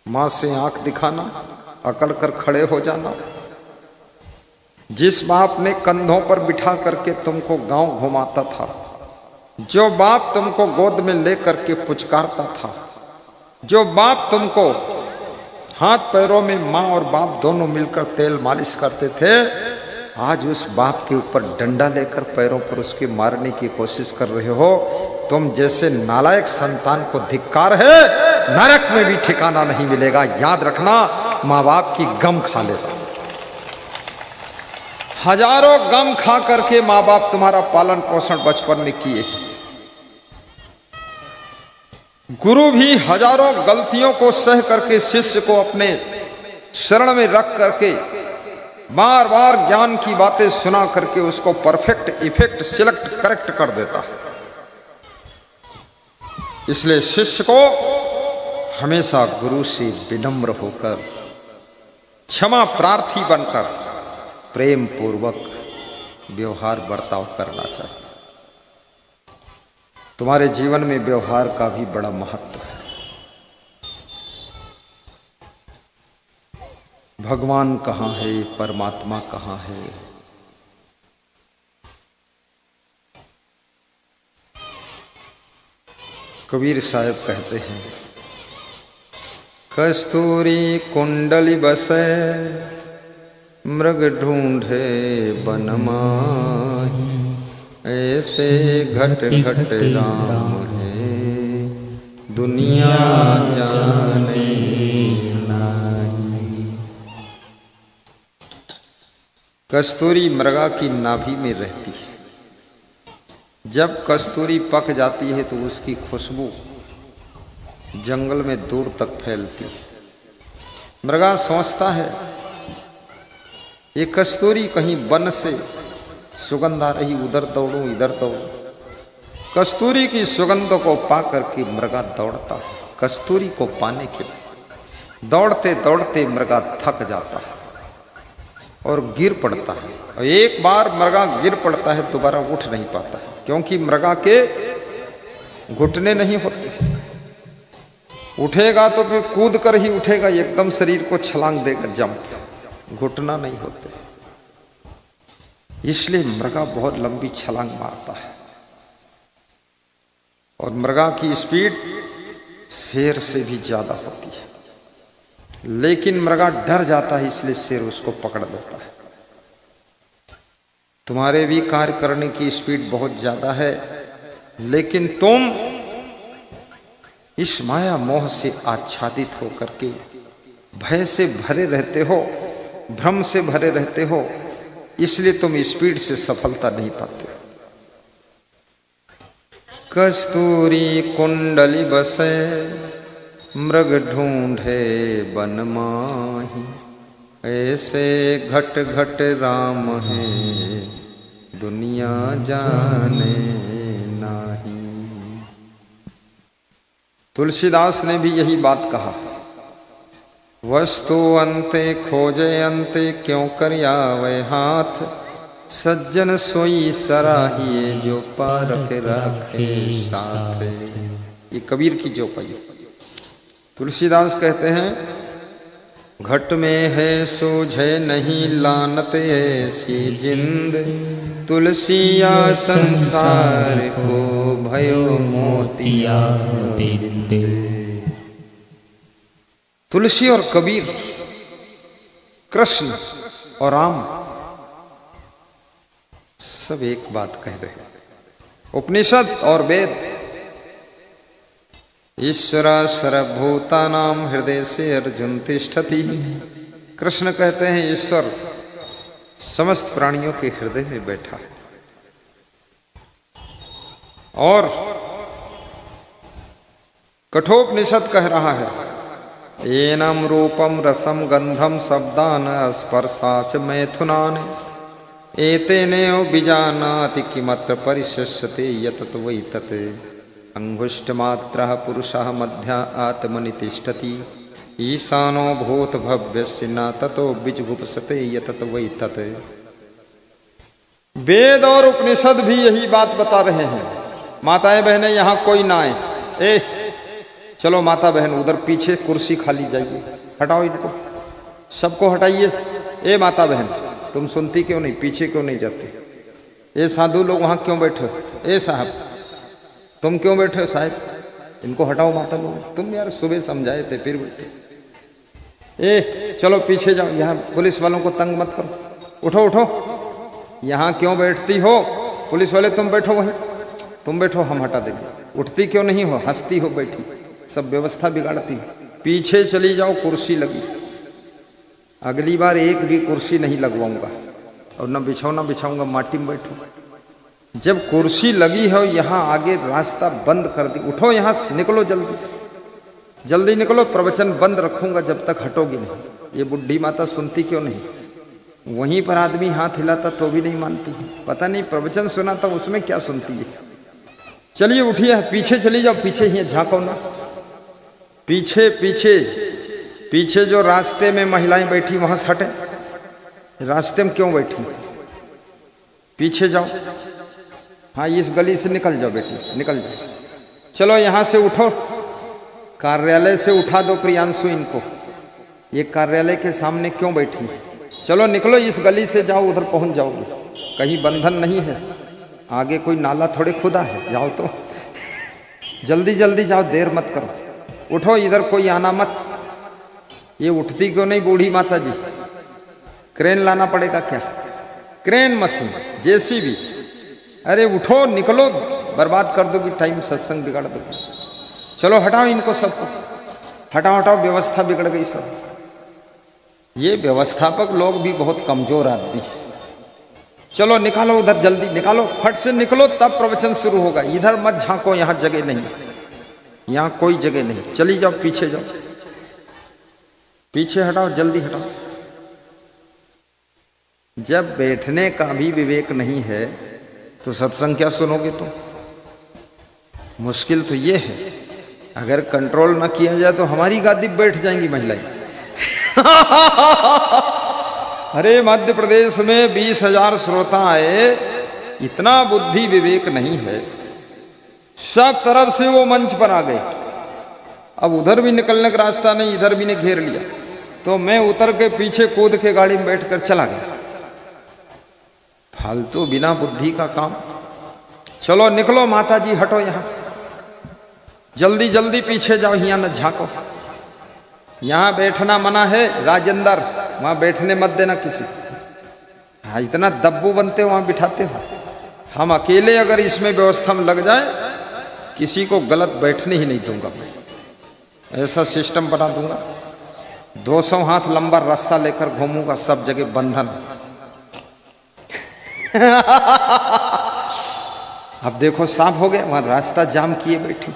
माँ से आंख दिखाना, अकड़ कर खड़े हो जाना। जिस बाप ने कंधों पर बिठा करके तुमको गांव घुमाता था, जो बाप तुमको गोद में लेकर के पुचकारता था, जो बाप तुमको हाथ पैरों में माँ और बाप दोनों मिलकर तेल मालिश करते थे, आज उस बाप के ऊपर डंडा लेकर पैरों पर उसके मारने की कोशिश कर रहे हो। तुम जैसे नालायक संतान को धिक्कार है, नरक में भी ठिकाना नहीं मिलेगा। याद रखना, माँ बाप की गम खा लेगा। हजारों गम खा करके माँ बाप तुम्हारा पालन पोषण बचपन में किए। गुरु भी हजारों गलतियों को सह करके शिष्य को अपने शरण में रख करके बार बार ज्ञान की बातें सुना करके उसको परफेक्ट इफेक्ट सिलेक्ट करेक्ट कर देता है। इसलिए शिष्य को हमेशा गुरु से विनम्र होकर, क्षमा प्रार्थी बनकर, प्रेम पूर्वक व्यवहार बर्ताव करना चाहिए। तुम्हारे जीवन में व्यवहार का भी बड़ा महत्व है। भगवान कहाँ है, परमात्मा कहाँ है? कबीर साहब कहते हैं, कस्तूरी कुंडली बसे मृग ढूंढे बन माही, ऐसे घट घट राम है दुनिया जाने नहीं। कस्तूरी मृगा की नाभि में रहती है। जब कस्तूरी पक जाती है तो उसकी खुशबू जंगल में दूर तक फैलती है। मृगा सोचता है ये कस्तूरी कहीं वन से सुगंध आ रही, उधर दौड़ूं इधर दौड़ूं। कस्तूरी की सुगंध को पा करके मृगा दौड़ता है कस्तूरी को पाने के लिए। दौड़ते दौड़ते मृगा थक जाता है और गिर पड़ता है। और एक बार मृगा गिर पड़ता है, दोबारा उठ नहीं पाता है, क्योंकि मृगा के घुटने नहीं होते। उठेगा तो फिर कूद कर ही उठेगा, एकदम शरीर को छलांग देगा, जंप, घुटना नहीं होते। इसलिए मृगा बहुत लंबी छलांग मारता है और मृगा की स्पीड शेर से भी ज्यादा होती है। लेकिन मृगा डर जाता है, इसलिए शेर उसको पकड़ लेता है। तुम्हारे भी कार्य करने की स्पीड बहुत ज्यादा है, लेकिन तुम इस माया मोह से आच्छादित होकर के भय से भरे रहते हो, भ्रम से भरे रहते हो, इसलिए तुम स्पीड से सफलता नहीं पाते। कस्तूरी कुंडली बसे मृग ढूंढे बन माही, ऐसे घट घट राम है दुनिया जाने नाही। तुलसीदास ने भी यही बात कहा, वस्तु अंते खोजे अंते क्यों कर आवे हाथ, सज्जन सोई सराहिए जो पारख रखे साथ। ये कबीर की चौपाई। तुलसीदास कहते हैं, घट में है सूझे नहीं लानत ऐसी जिंद, तुलसिया संसार को भयो मोतिया बिंद। तुलसी और कबीर, कृष्ण और राम सब एक बात कह रहे हैं। उपनिषद और वेद, ईश्वर सर्वभूतानां हृदय से अर्जुन तिष्ठति। कृष्ण कहते हैं ईश्वर समस्त प्राणियों के हृदय में बैठा है। और कठोपनिषद कह रहा है, एनम रूपम रसम गंधम शब्दान स्पर्शाच मैथुनान, एतेनेव बीजानाति किमत्र परिशिष्यते यतत वै तत्, अंगुष्ठमात्रः पुरुषः मध्या आत्मनि तिष्ठति, ईशानो भूत भव्यस्य न ततो विजुगुप्सते यतत वै तत्। वेद और उपनिषद भी यही बात बता रहे हैं। माताएं बहनें, यहां कोई ना आए, चलो माता बहन उधर पीछे कुर्सी खाली जाइए, हटाओ इनको, सबको हटाइए। ए माता बहन तुम सुनती क्यों नहीं, पीछे क्यों नहीं जाते? ये साधु लोग वहाँ क्यों बैठे हो? ए साहब तुम क्यों बैठे हो साहब? इनको हटाओ माता लोग। तुम यार सुबह समझाए थे फिर बैठे। ए चलो पीछे जाओ, यहाँ पुलिस वालों को तंग मत करो। उठो उठो, यहाँ क्यों बैठती हो? पुलिस वाले तुम बैठो वहीं, तुम बैठो, हम हटा देंगे। उठती क्यों नहीं हो, हंसती हो बैठी, सब व्यवस्था बिगाड़ती हो। पीछे चली जाओ, कुर्सी लगी, अगली बार एक भी कुर्सी नहीं लगवाऊंगा और न बिछौना बिछाऊंगा, माटी में बैठो। जब कुर्सी लगी हो यहाँ आगे रास्ता बंद कर दी, उठो यहाँ से, निकलो जल्दी जल्दी निकलो, प्रवचन बंद रखूंगा जब तक हटोगी नहीं। ये बुढ़ी माता सुनती क्यों नहीं? वहीं पर आदमी हाथ हिलाता तो भी नहीं मानती, पता नहीं प्रवचन सुना था उसमें क्या सुनती है। चलिए उठिए, पीछे चली जाओ, पीछे ही झांको ना, पीछे पीछे पीछे जो रास्ते में महिलाएं बैठी वहां से हटे। रास्ते में क्यों बैठी? पीछे जाओ, हाँ इस गली से निकल जाओ बेटी, निकल जाओ। चलो यहाँ से उठो, कार्यालय से उठा दो प्रियांशु इनको, ये कार्यालय के सामने क्यों बैठी? चलो निकलो, इस गली से जाओ, उधर पहुंच जाओगे, कहीं बंधन नहीं है, आगे कोई नाला थोड़े खुदा है, जाओ तो जल्दी जल्दी जाओ, देर मत करो। उठो, इधर कोई आना मत। ये उठती क्यों नहीं बूढ़ी माता जी? क्रेन लाना पड़ेगा क्या? क्रेन मशीन, जेसीबी, अरे उठो निकलो, बर्बाद कर दोगी टाइम, सत्संग बिगाड़ दोगी। चलो हटाओ इनको सबको, हटाओ हटाओ, व्यवस्था बिगड़ गई सब। ये व्यवस्थापक लोग भी बहुत कमजोर आदमी। चलो निकालो उधर, जल्दी निकालो, फट से निकलो, तब प्रवचन शुरू होगा। इधर मत झांको, यहाँ जगह नहीं, यहाँ कोई जगह नहीं। चली जाओ, पीछे जाओ, पीछे हटाओ, जल्दी हटाओ। जब बैठने का भी विवेक नहीं है तो सत्संग क्या सुनोगे तुम? मुश्किल तो ये है, अगर कंट्रोल ना किया जाए तो हमारी गादी पे बैठ जाएंगी महिलाएं। अरे मध्य प्रदेश में 20,000 श्रोता आए, इतना बुद्धि विवेक नहीं है, सब तरफ से वो मंच पर आ गए। अब उधर भी निकलने का रास्ता नहीं, इधर भी ने घेर लिया, तो मैं उतर के पीछे कूद के गाड़ी में बैठकर चला गया। फालतू बिना बुद्धि का काम। चलो निकलो माता जी, हटो यहां से, जल्दी जल्दी पीछे जाओ, यहाँ न झांको। यहाँ बैठना मना है, राजेंद्र वहां बैठने मत देना किसी। हाँ इतना दब्बू बनते हो, वहां बिठाते हो। हम अकेले अगर इसमें व्यवस्था में लग जाए, किसी को गलत बैठने ही नहीं दूंगा मैं, ऐसा सिस्टम बना दूंगा। 200 हाथ लंबा रस्सा लेकर घूमूंगा, सब जगह बंधन। अब देखो साफ हो गया, वहां रास्ता जाम किए बैठी,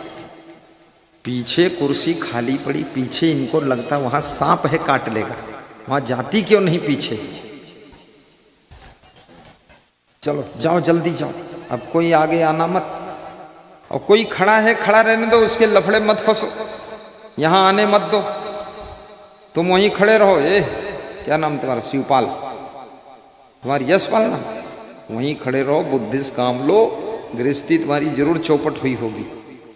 पीछे कुर्सी खाली पड़ी, पीछे इनको लगता वहां सांप है काट लेगा, वहां जाती क्यों नहीं पीछे? चलो जाओ जल्दी जाओ, अब कोई आगे आना मत, और कोई खड़ा है खड़ा रहने दो, उसके लफड़े मत फंसो, यहां आने मत दो, तुम वहीं खड़े रहो। ये क्या नाम तुम्हारा? शिवपाल, तुम्हारी यशपाल नाम, वहीं खड़े रहो, बुद्धिस्ट काम लो, गृहस्थी तुम्हारी जरूर चौपट हुई होगी,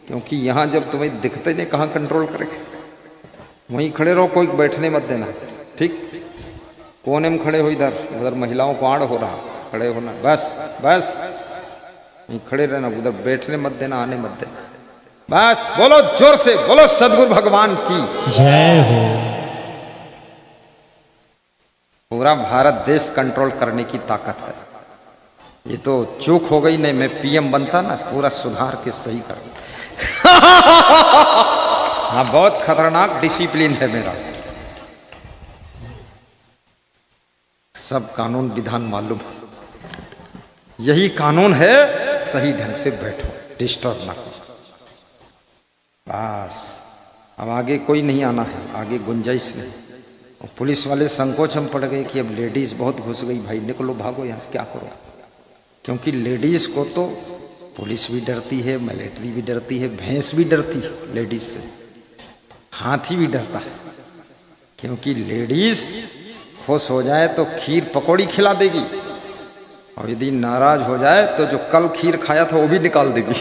क्योंकि यहाँ जब तुम्हें दिखते नहीं कहाँ कंट्रोल करेंगे। वहीं खड़े रहो, कोई बैठने मत देना, ठीक? कोने में खड़े हो, इधर उधर महिलाओं को आड़ हो रहा, खड़े होना, बस बस वहीं खड़े रहना, उधर बैठने मत देना, आने मत देना, बस। बोलो जोर से, बोलो सदगुरु भगवान की जय हो। पूरा भारत देश कंट्रोल करने की ताकत है। ये तो चूक हो गई, नहीं मैं पीएम बनता ना, पूरा सुधार के सही कर। हाँ बहुत खतरनाक डिसिप्लिन है मेरा, सब कानून विधान मालूम, यही कानून है, सही ढंग से बैठो, डिस्टर्ब ना करो, बस। अब आगे कोई नहीं आना है, आगे गुंजाइश नहीं। और पुलिस वाले संकोच में पड़ गए कि अब लेडीज बहुत घुस गई, भाई निकलो भागो यहाँ से, क्या करो? क्योंकि लेडीज को तो पुलिस भी डरती है, मिलिट्री भी डरती है, भैंस भी डरती है लेडीज से, हाथी भी डरता है, क्योंकि लेडीज खुश हो जाए तो खीर पकौड़ी खिला देगी, और यदि नाराज हो जाए तो जो कल खीर खाया था वो भी निकाल देगी।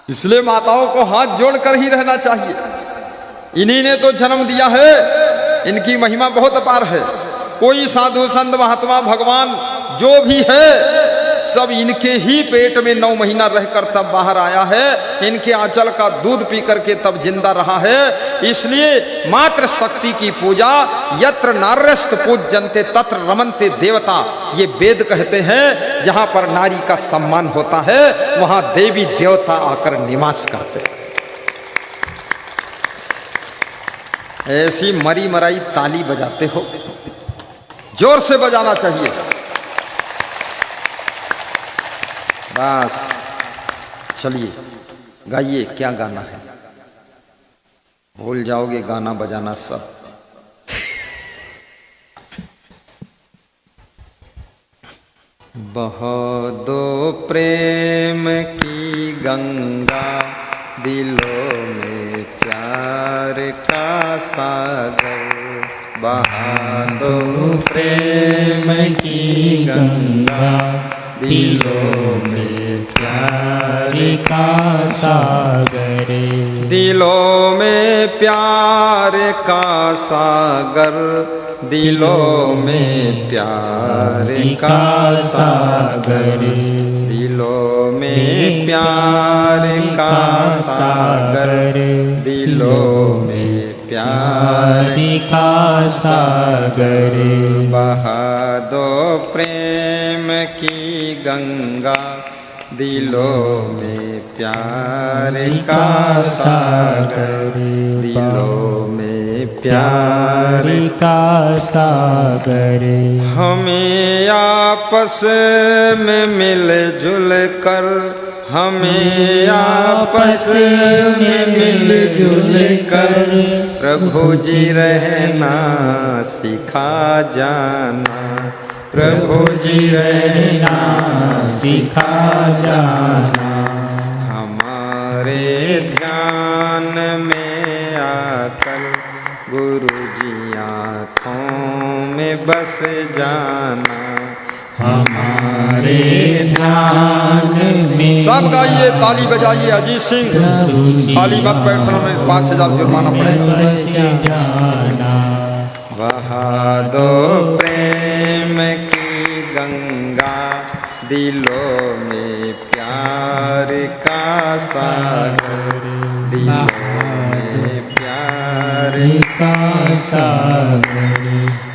इसलिए माताओं को हाथ जोड़कर ही रहना चाहिए। इन्हीं ने तो जन्म दिया है, इनकी महिमा बहुत अपार है। कोई साधु संत महात्मा भगवान जो भी है सब इनके ही पेट में 9 महीना रहकर तब बाहर आया है। इनके आंचल का दूध पी करके तब जिंदा रहा है। इसलिए मात्र शक्ति की पूजा, यत्र नार्यस्त पूज्यन्ते तत्र रमन्ते देवता, ये वेद कहते हैं। जहां पर नारी का सम्मान होता है वहां देवी देवता आकर निवास करते हैं। ऐसी मरी मराई ताली बजाते हो, जोर से बजाना चाहिए। बस चलिए गाइए, क्या गाना है, भूल जाओगे गाना बजाना सब। बहा दो प्रेम की गंगा, दिलों में प्यार का सागर। बहा दो प्रेम की गंगा, दिलों में प्यार का सागर। दिलों में प्यार का सागर, दिलों में प्यार का सागर। दिलों में प्यार का सागर, दिलों में प्यार का सागर। बहा दो प्रेम की गंगा, दिलों में प्यार का सागर। दिलों में प्यार का सागर। हमें आपस में मिलजुल कर, हमें आपस में मिलजुल कर प्रभु जी रहना सिखा जाना। प्रभु जी रहना सिखा जाना। हमारे ध्यान में आकर गुरु जी आँखों में बस जाना। हमारे ध्यान में सब गाइए, ताली बजाइए। अजीत सिंह खाली मत बैठना, में 5000 जुर्माना पड़ेगा। बहा दो प्रेम की गंगा, दिलों में प्यार का सागर। दिलों में प्यार का सागर।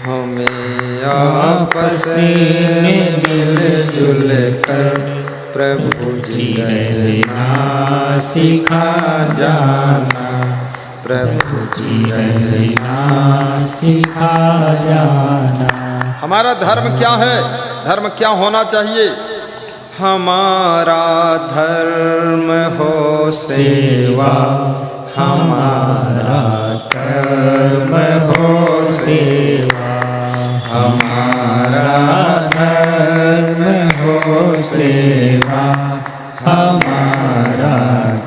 हमें आपस में मिलजुल कर प्रभु जी रहना सिखा जाना। प्रभु जी रहना सिखा जाना। हमारा धर्म क्या है, धर्म क्या होना चाहिए? हमारा धर्म हो सेवा, हमारा कर्म हो सेवा। हमारा धर्म हो सेवा। हमारा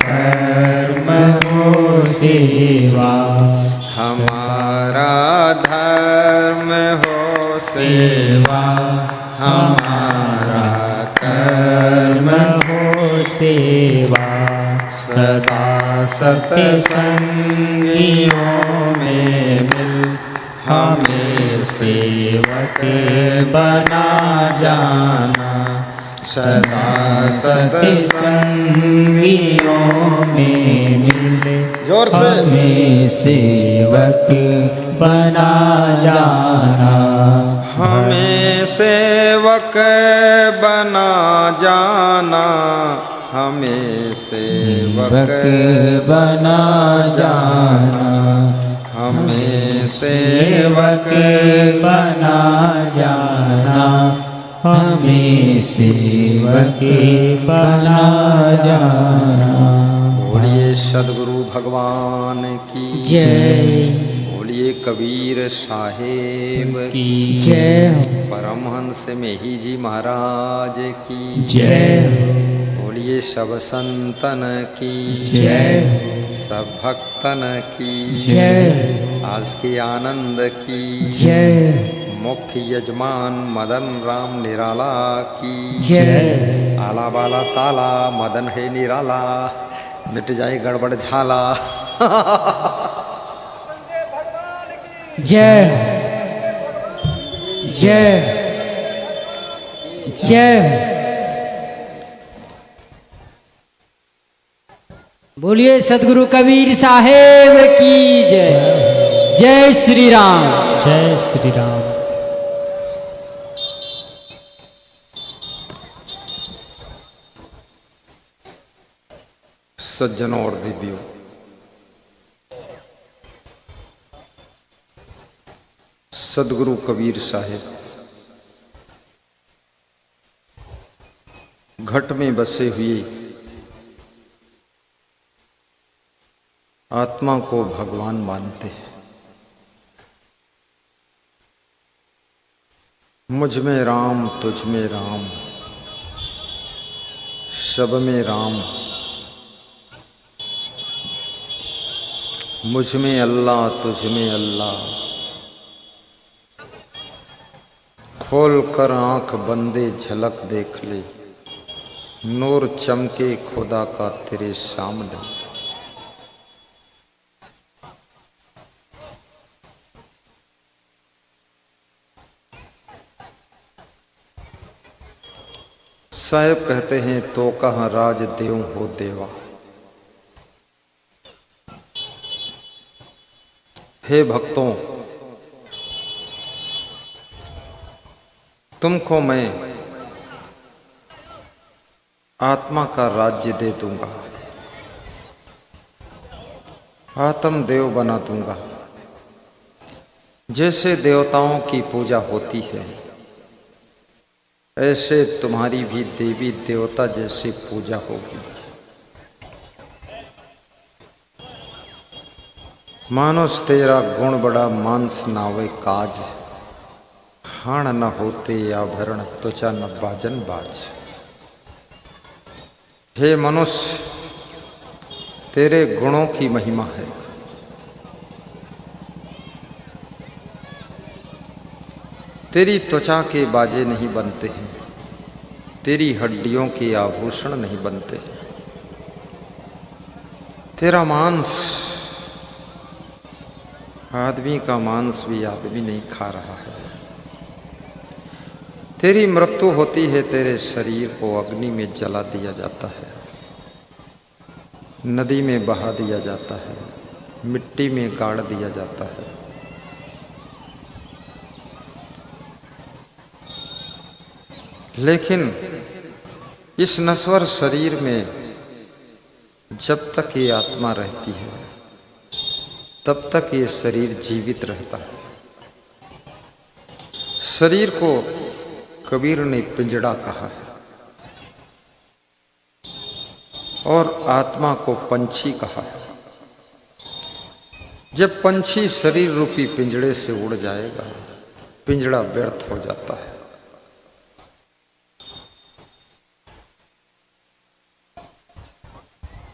कर्म हो सेवा। हमारा धर्म हो सेवा, हमारा कर्म हो सेवा। सदा सत्संगियों में मिल हमें सेवक बना जाना। सदा सत्संगियों में मिल जोर से हमें सेवक बना जाना। हमें सेवक बना जाना। हमें सेवक बना जाना। हमें सेवक बना जाना। हमें सेवक बना जाना। बोलिए सद्गुरु भगवान की जय। बोलिए कबीर साहेब की जय। परमहंस मेही जी महाराज की जय। बोलिए सब संतन की जय। सब भक्तन की जय। आज के आनंद की जय। मुख्य यजमान मदन राम निराला की जय। आला बाला ताला मदन है निराला। मिट जाए गड़बड़ झाला। जय जय जय। बोलिए सतगुरु कबीर साहेब की जय। जय श्री राम। जय श्री राम। सज्जनों और देवियों, सदगुरु कबीर साहेब घट में बसे हुए आत्मा को भगवान मानते हैं। मुझ में राम तुझ में राम, सब में राम, मुझ में अल्लाह तुझ में अल्लाह। खोल कर आंख बंदे झलक देख ले, नूर चमके खुदा का तेरे सामने। साहेब कहते हैं तो कहाँ राज देव हो देवा। हे भक्तों, तुमको मैं आत्मा का राज्य दे दूंगा, आत्म देव बना दूंगा। जैसे देवताओं की पूजा होती है, ऐसे तुम्हारी भी देवी देवता जैसी पूजा होगी। मानुष तेरा गुण बड़ा मांस नावे काज, हाण न होते आभरण त्वचा न बाजन बाज। हे मनुष्य, तेरे गुणों की महिमा है। तेरी त्वचा के बाजे नहीं बनते हैं, तेरी हड्डियों के आभूषण नहीं बनते। तेरा मांस, आदमी का मांस भी आदमी नहीं खा रहा है। तेरी मृत्यु होती है, तेरे शरीर को अग्नि में जला दिया जाता है, नदी में बहा दिया जाता है, मिट्टी में गाड़ दिया जाता है। लेकिन इस नश्वर शरीर में जब तक ये आत्मा रहती है, तब तक ये शरीर जीवित रहता है। शरीर को कबीर ने पिंजड़ा कहा है और आत्मा को पंछी कहा है। जब पंछी शरीर रूपी पिंजड़े से उड़ जाएगा, पिंजड़ा व्यर्थ हो जाता है।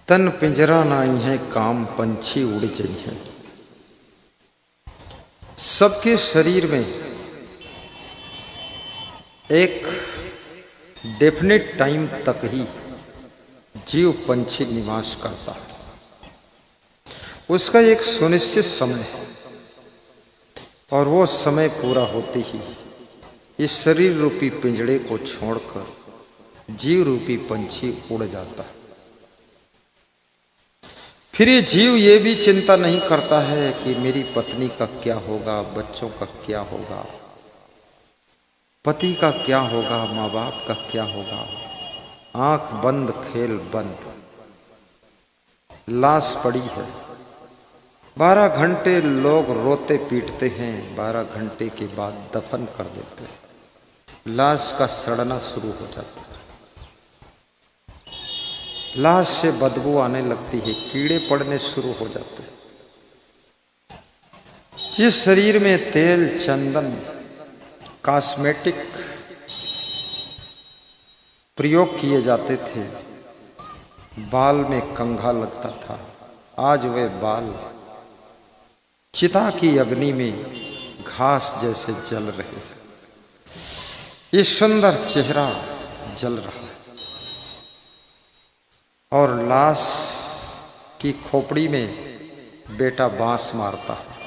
तन पिंजरा नाई है काम, पंछी उड़ जाई है। सबके शरीर में एक डेफिनेट टाइम तक ही जीव पंछी निवास करता है। उसका एक सुनिश्चित समय है और वो समय पूरा होते ही इस शरीर रूपी पिंजड़े को छोड़कर जीव रूपी पंछी उड़ जाता है। फिर ये जीव ये भी चिंता नहीं करता है कि मेरी पत्नी का क्या होगा, बच्चों का क्या होगा, पति का क्या होगा, माँ बाप का क्या होगा। आंख बंद खेल बंद, लाश पड़ी है। 12 घंटे लोग रोते पीटते हैं, 12 घंटे के बाद दफन कर देते हैं। लाश का सड़ना शुरू हो जाता है, लाश से बदबू आने लगती है, कीड़े पड़ने शुरू हो जाते हैं। जिस शरीर में तेल, चंदन, कॉस्मेटिक प्रयोग किए जाते थे, बाल में कंघा लगता था, आज वे बाल चिता की अग्नि में घास जैसे जल रहे हैं। ये सुंदर चेहरा जल रहा है और लाश कि खोपड़ी में बेटा बांस मारता है।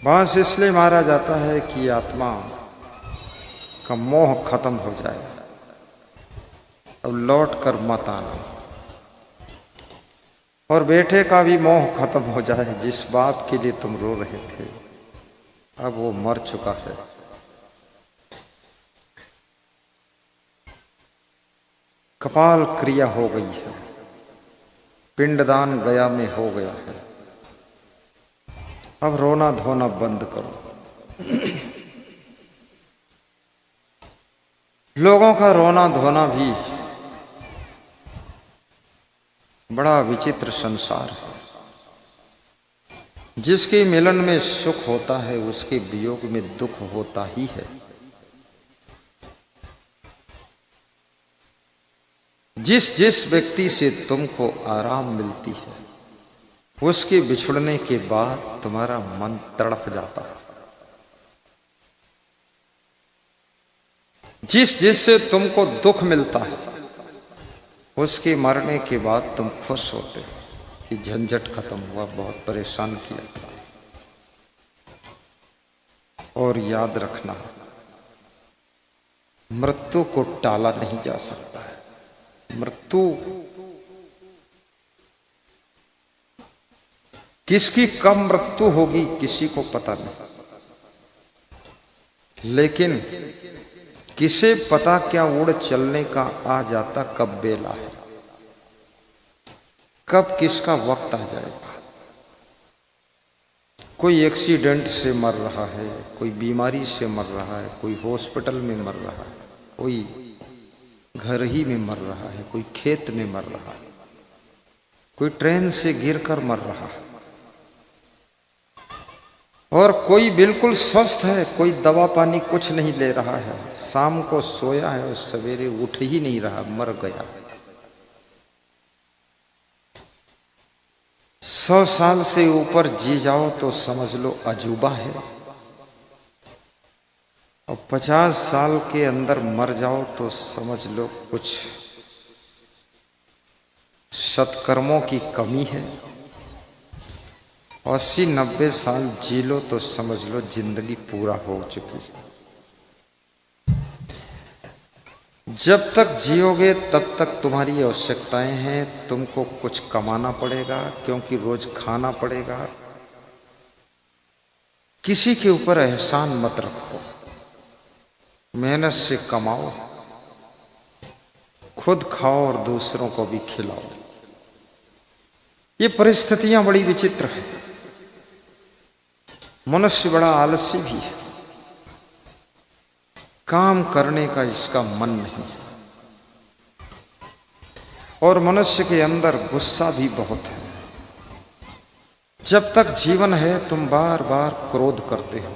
बांस इसलिए मारा जाता है कि आत्मा का मोह खत्म हो जाए और लौट कर मत आना, और बेटे का भी मोह खत्म हो जाए। जिस बाप के लिए तुम रो रहे थे अब वो मर चुका है। कपाल क्रिया हो गई है, पिंडदान गया में हो गया है। अब रोना धोना बंद करो। लोगों का रोना धोना भी बड़ा विचित्र संसार है। जिसके मिलन में सुख होता है उसके वियोग में दुख होता ही है। जिस जिस व्यक्ति से तुमको आराम मिलती है उसके बिछुड़ने के बाद तुम्हारा मन तड़प जाता है। जिस जिससे तुमको दुख मिलता है उसके मरने के बाद तुम खुश होते हो कि झंझट खत्म हुआ, बहुत परेशान किया था। और याद रखना, मृत्यु को टाला नहीं जा सकता है। मृत्यु किसकी कब मृत्यु होगी किसी को पता नहीं, लेकिन किसे पता क्या उड़ चलने का आ जाता कब बेला है, कब किसका वक्त आ जाएगा। कोई एक्सीडेंट से मर रहा है, कोई बीमारी से मर रहा है, कोई हॉस्पिटल में मर रहा है, कोई घर ही में मर रहा है, कोई खेत में मर रहा है, कोई ट्रेन से गिरकर मर रहा है, और कोई बिल्कुल स्वस्थ है, कोई दवा पानी कुछ नहीं ले रहा है, शाम को सोया है और सवेरे उठ ही नहीं रहा, मर गया। 100 साल से ऊपर जी जाओ तो समझ लो अजूबा है, और 50 साल के अंदर मर जाओ तो समझ लो कुछ सत्कर्मों की कमी है। 80-90 साल जी लो तो समझ लो जिंदगी पूरा हो चुकी है। जब तक जियोगे तब तक तुम्हारी आवश्यकताएं हैं। तुमको कुछ कमाना पड़ेगा क्योंकि रोज खाना पड़ेगा। किसी के ऊपर एहसान मत रखो, मेहनत से कमाओ, खुद खाओ और दूसरों को भी खिलाओ। ये परिस्थितियां बड़ी विचित्र है। मनुष्य बड़ा आलसी भी है, काम करने का इसका मन नहीं है, और मनुष्य के अंदर गुस्सा भी बहुत है। जब तक जीवन है तुम बार बार क्रोध करते हो,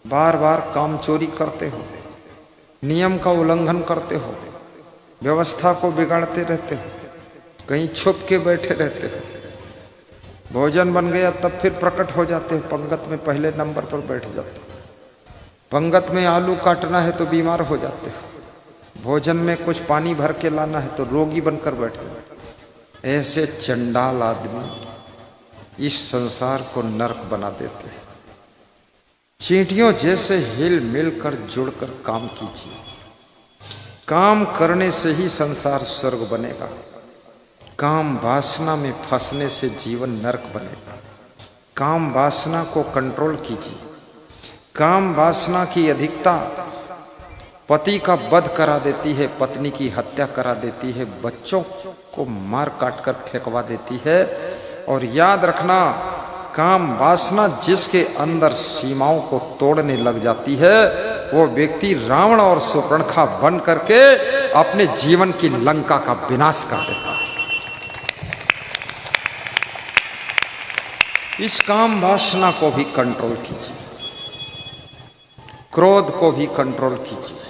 बार बार काम चोरी करते हो, नियम का उल्लंघन करते हो, व्यवस्था को बिगाड़ते रहते हो, कहीं छुप के बैठे रहते हो। भोजन बन गया तब फिर प्रकट हो जाते हो, पंगत में पहले नंबर पर बैठ जाते हो। पंगत में आलू काटना है तो बीमार हो जाते हो, भोजन में कुछ पानी भर के लाना है तो रोगी बनकर बैठे हो। ऐसे चंडाल आदमी इस संसार को नरक बना देते हैं। चींटियों जैसे हिल मिल कर जुड़कर काम कीजिए। काम करने से ही संसार स्वर्ग बनेगा। काम वासना में फंसने से जीवन नरक बनेगा। काम वासना को कंट्रोल कीजिए। काम वासना की अधिकता पति का वध करा देती है, पत्नी की हत्या करा देती है, बच्चों को मार काट कर फेंकवा देती है। और याद रखना, काम वासना जिसके अंदर सीमाओं को तोड़ने लग जाती है वो व्यक्ति रावण और शूर्पणखा बन करके अपने जीवन की लंका का विनाश कर देता है। इस काम वासना को भी कंट्रोल कीजिए, क्रोध को भी कंट्रोल कीजिए।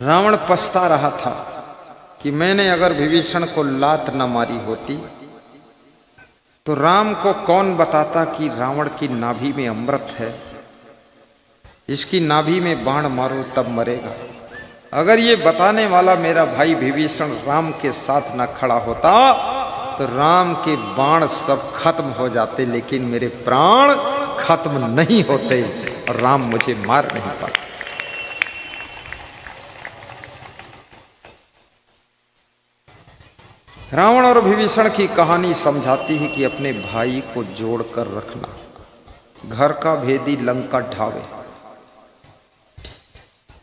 रावण पछता रहा था कि मैंने अगर विभीषण को लात न मारी होती तो राम को कौन बताता कि रावण की नाभि में अमृत है, इसकी नाभि में बाण मारो तब मरेगा। अगर ये बताने वाला मेरा भाई विभीषण राम के साथ न खड़ा होता तो राम के बाण सब खत्म हो जाते, लेकिन मेरे प्राण खत्म नहीं होते और राम मुझे मार नहीं पाते। रावण और विभीषण की कहानी समझाती है कि अपने भाई को जोड़कर रखना। घर का भेदी लंका ढावे।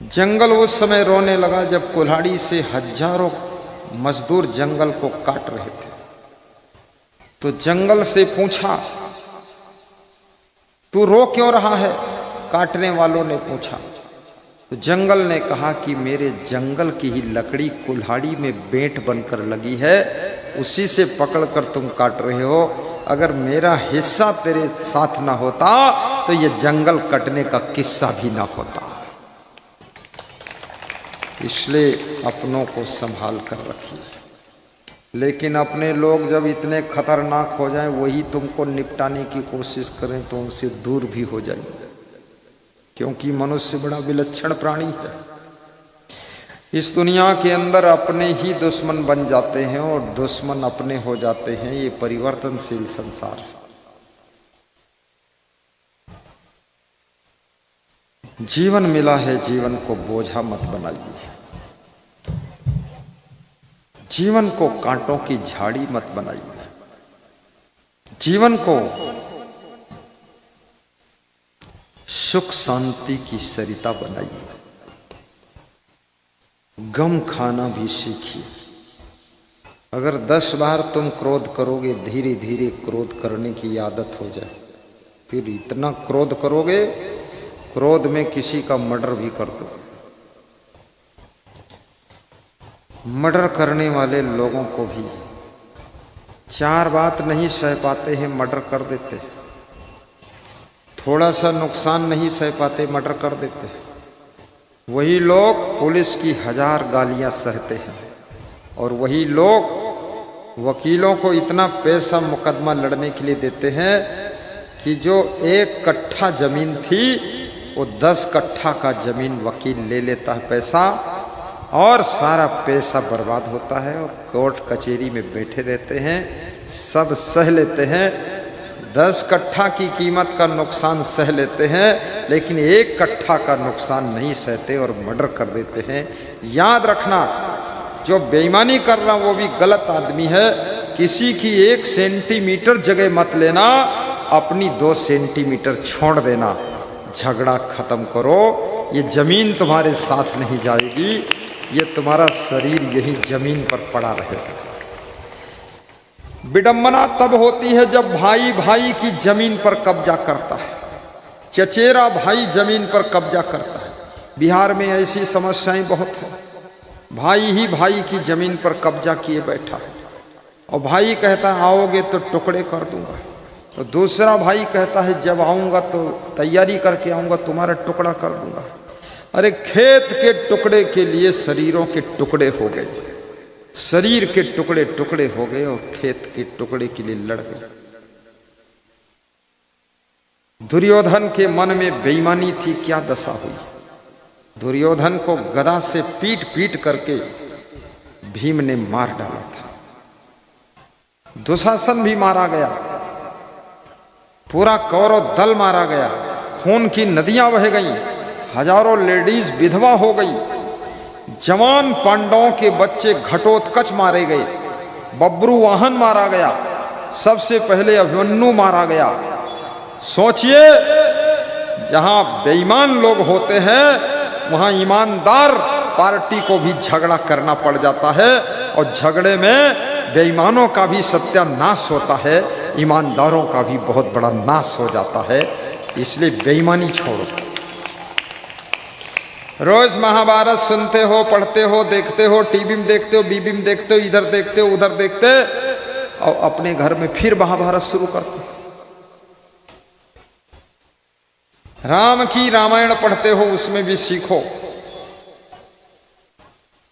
जंगल उस समय रोने लगा जब कुल्हाड़ी से हजारों मजदूर जंगल को काट रहे थे। तो जंगल से पूछा, तू रो क्यों रहा है? काटने वालों ने पूछा। तो जंगल ने कहा कि मेरे जंगल की ही लकड़ी कुल्हाड़ी में बेंट बनकर लगी है, उसी से पकड़कर तुम काट रहे हो। अगर मेरा हिस्सा तेरे साथ ना होता तो ये जंगल कटने का किस्सा भी ना होता। इसलिए अपनों को संभाल कर रखिए। लेकिन अपने लोग जब इतने खतरनाक हो जाएं, वही तुमको निपटाने की कोशिश करें तो उनसे दूर भी हो जाइए, क्योंकि मनुष्य बड़ा विलक्षण प्राणी है। इस दुनिया के अंदर अपने ही दुश्मन बन जाते हैं और दुश्मन अपने हो जाते हैं। ये परिवर्तनशील संसार है। जीवन मिला है, जीवन को बोझा मत बनाइए। जीवन को कांटों की झाड़ी मत बनाइए। जीवन को सुख शांति की सरिता बनाइए। गम खाना भी सीखिए। अगर 10 बार तुम क्रोध करोगे, धीरे धीरे क्रोध करने की आदत हो जाए, फिर इतना क्रोध करोगे, क्रोध में किसी का मर्डर भी कर दो। मर्डर करने वाले लोगों को भी 4 बात नहीं सह पाते हैं, मर्डर कर देते हैं। थोड़ा सा नुकसान नहीं सह पाते, मर्डर कर देते हैं। वही लोग पुलिस की 1000 गालियां सहते हैं और वही लोग वकीलों को इतना पैसा मुकदमा लड़ने के लिए देते हैं कि जो 1 कट्ठा जमीन थी वो 10 कट्ठा का जमीन वकील ले लेता है पैसा, और सारा पैसा बर्बाद होता है और कोर्ट कचहरी में बैठे रहते हैं। सब सह लेते हैं, 10 कट्ठा की कीमत का नुकसान सह लेते हैं, लेकिन 1 कट्ठा का नुकसान नहीं सहते और मर्डर कर देते हैं। याद रखना, जो बेईमानी कर रहा वो भी गलत आदमी है। किसी की 1 सेंटीमीटर जगह मत लेना, अपनी 2 सेंटीमीटर छोड़ देना। झगड़ा खत्म करो। ये जमीन तुम्हारे साथ नहीं जाएगी, ये तुम्हारा शरीर यही जमीन पर पड़ा रहेगा। विडंबना तब होती है जब भाई भाई की जमीन पर कब्जा करता है, चचेरा भाई जमीन पर कब्जा करता है। बिहार में ऐसी समस्याएं बहुत है। भाई ही भाई की जमीन पर कब्जा किए बैठा है और भाई कहता है आओगे तो टुकड़े कर दूंगा, तो दूसरा भाई कहता है जब आऊंगा तो तैयारी करके आऊंगा, तुम्हारा टुकड़ा कर दूंगा। अरे खेत के टुकड़े के लिए शरीरों के टुकड़े हो गए, शरीर के टुकड़े टुकड़े हो गए और खेत के टुकड़े के लिए लड़ गए। दुर्योधन के मन में बेईमानी थी, क्या दशा हुई। दुर्योधन को गदा से पीट पीट करके भीम ने मार डाला था। दुशासन भी मारा गया, पूरा कौरव दल मारा गया, खून की नदियां बह गईं, हजारों लेडीज विधवा हो गई, जवान पांडवों के बच्चे घटोत्कच मारे गए, बब्रू वाहन मारा गया, सबसे पहले अभिमन्यु मारा गया। सोचिए, जहां बेईमान लोग होते हैं वहां ईमानदार पार्टी को भी झगड़ा करना पड़ जाता है और झगड़े में बेईमानों का भी सत्यानाश होता है, ईमानदारों का भी बहुत बड़ा नाश हो जाता है। इसलिए बेईमानी छोड़ो। रोज महाभारत सुनते हो, पढ़ते हो, देखते हो, टीवी में देखते हो, बीबी में देखते हो, इधर देखते हो, उधर देखते, और अपने घर में फिर महाभारत शुरू करते हो। राम की रामायण पढ़ते हो, उसमें भी सीखो।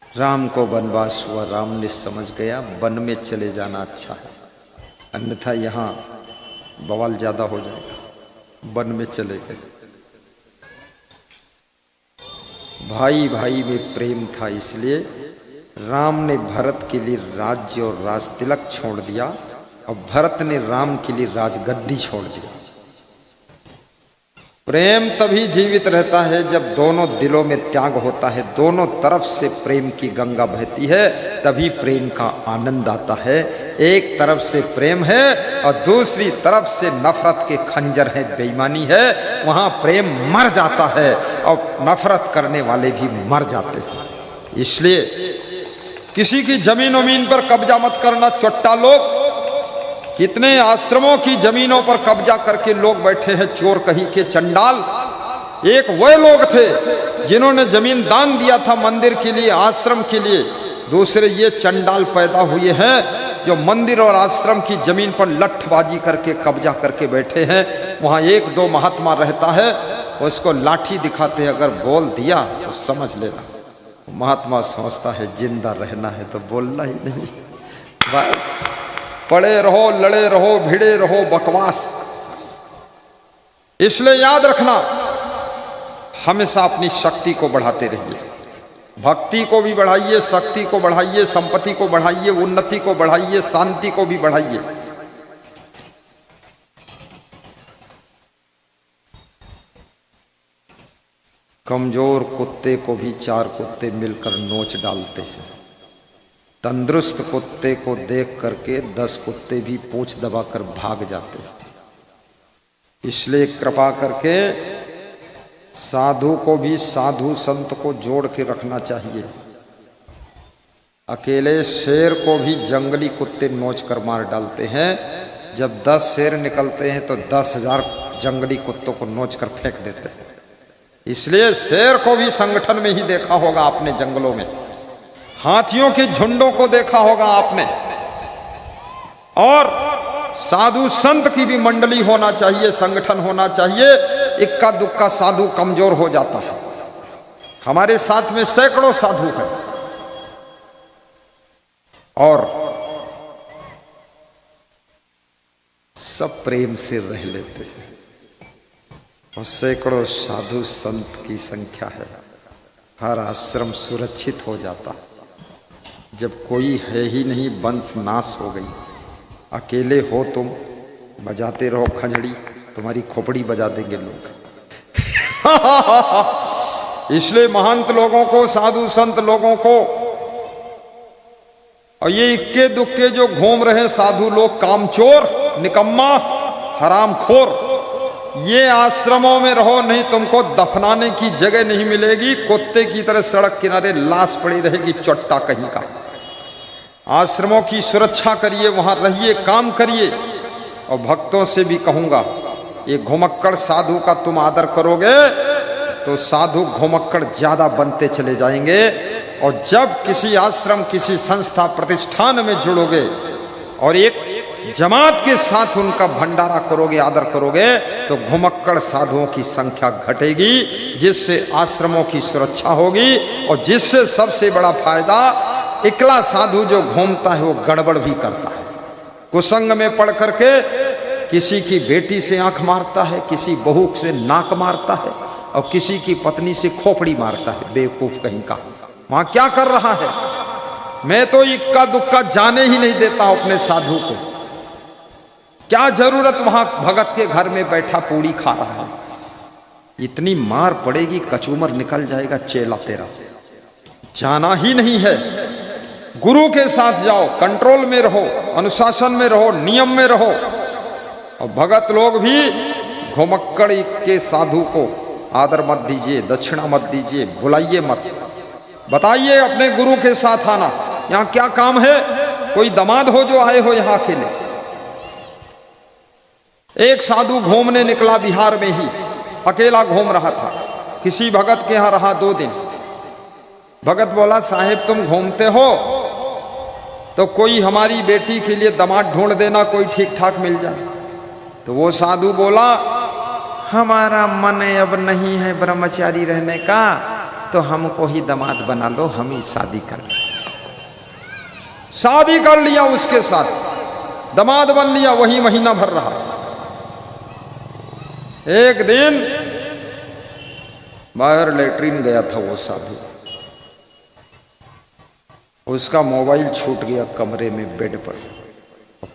राम को वनवास हुआ, राम ने समझ गया वन में चले जाना अच्छा है, अन्यथा यहां बवाल ज्यादा हो जाएगा। वन में चले गए। भाई भाई में प्रेम था, इसलिए राम ने भरत के लिए राज्य और राज तिलक छोड़ दिया और भरत ने राम के लिए राजगद्दी छोड़ दिया। प्रेम तभी जीवित रहता है जब दोनों दिलों में त्याग होता है, दोनों तरफ से प्रेम की गंगा बहती है, तभी प्रेम का आनंद आता है। एक तरफ से प्रेम है और दूसरी तरफ से नफरत के खंजर है, बेईमानी है, वहां प्रेम मर जाता है और नफरत करने वाले भी मर जाते हैं। इसलिए किसी की जमीन वमीन पर कब्जा मत करना। चोट्टा लोग, कितने आश्रमों की जमीनों पर कब्जा करके लोग बैठे हैं, चोर कहीं के चंडाल। एक वे लोग थे जिन्होंने जमीन दान दिया था मंदिर के लिए, आश्रम के लिए। दूसरे ये चंडाल पैदा हुए हैं जो मंदिर और आश्रम की जमीन पर लठबाजी करके कब्जा करके बैठे हैं। वहां एक दो महात्मा रहता है, उसको लाठी दिखाते, अगर बोल दिया तो समझ लेना। महात्मा सोचता है जिंदा रहना है तो बोलना ही नहीं, बस पड़े रहो, लड़े रहो, भिड़े रहो, बकवास। इसलिए याद रखना, हमेशा अपनी शक्ति को बढ़ाते रहिए, भक्ति को भी बढ़ाइए, शक्ति को बढ़ाइए, संपत्ति को बढ़ाइए, उन्नति को बढ़ाइए, शांति को भी बढ़ाइए। कमजोर कुत्ते को भी चार कुत्ते मिलकर नोच डालते हैं, तंदुरुस्त कुत्ते को देख करके 10 कुत्ते भी पूंछ दबाकर भाग जाते हैं। इसलिए कृपा करके साधु को भी साधु संत को जोड़ के रखना चाहिए। अकेले शेर को भी जंगली कुत्ते नोच कर मार डालते हैं। जब 10 शेर निकलते हैं तो 10,000 जंगली कुत्तों को नोच कर फेंक देते हैं। इसलिए शेर को भी संगठन में ही देखा होगा आपने, जंगलों में हाथियों के झुंडों को देखा होगा आपने। और साधु संत की भी मंडली होना चाहिए, संगठन होना चाहिए। इक्का दुक्का साधु कमजोर हो जाता है। हमारे साथ में सैकड़ों साधु हैं और सब प्रेम से रह लेते हैं, और सैकड़ों साधु संत की संख्या है। हर आश्रम सुरक्षित हो जाता है। जब कोई है ही नहीं, वंश नाश हो गई, अकेले हो तुम, बजाते रहो खंजड़ी, तुम्हारी खोपड़ी बजा देंगे लोग। इसलिए महंत लोगों को, साधु संत लोगों को, और ये इक्के दुक्के जो घूम रहे साधु लोग, कामचोर, निकम्मा, हरामखोर, ये आश्रमों में रहो, नहीं तुमको दफनाने की जगह नहीं मिलेगी। कुत्ते की तरह सड़क किनारे लाश पड़ी रहेगी, चोट्टा कहीं का। आश्रमों की सुरक्षा करिए, वहां रहिए, काम करिए। और भक्तों से भी कहूंगा, ये घुमक्कड़ साधु का तुम आदर करोगे तो साधु घुमक्कड़ ज्यादा बनते चले जाएंगे। और जब किसी आश्रम, किसी संस्था, प्रतिष्ठान में जुड़ोगे और एक जमात के साथ उनका भंडारा करोगे, आदर करोगे, तो घुमक्कड़ साधुओं की संख्या घटेगी, जिससे आश्रमों की सुरक्षा होगी। और जिससे सबसे बड़ा फायदा, इकला साधु जो घूमता है वो गड़बड़ भी करता है। कुसंग में पड़ करके किसी की बेटी से आंख मारता है, किसी बहू से नाक मारता है, और किसी की पत्नी से खोपड़ी मारता है, बेवकूफ कहीं का। वहां क्या कर रहा है? मैं तो इक्का दुक्का जाने ही नहीं देता हूं अपने साधु को। क्या जरूरत वहां भगत के घर में बैठा पूड़ी खा रहा है? इतनी मार पड़ेगी, कचूमर निकल जाएगा चेला तेरा। जाना ही नहीं है। गुरु के साथ जाओ, कंट्रोल में रहो, अनुशासन में रहो, नियम में रहो। और भगत लोग भी घुमक्कड़ के साधु को आदर मत दीजिए, दक्षिणा मत दीजिए, बुलाइए मत। बताइए अपने गुरु के साथ आना। यहाँ क्या काम है? कोई दामाद हो जो आए हो यहाँ अकेले? एक साधु घूमने निकला बिहार में ही, अकेला घूम रहा था। किसी भगत के यहाँ रहा 2 दिन। भगत बोला, साहेब तुम घूमते हो तो कोई हमारी बेटी के लिए दामाद ढूंढ देना, कोई ठीक ठाक मिल जाए। तो वो साधु बोला, हमारा मन अब नहीं है ब्रह्मचारी रहने का, तो हमको ही दामाद बना लो, हम ही शादी कर ले। शादी कर लिया, उसके साथ दामाद बन लिया। वही महीना भर रहा। एक दिन बाहर लेटरिन गया था वो साधु, उसका मोबाइल छूट गया कमरे में बेड पर,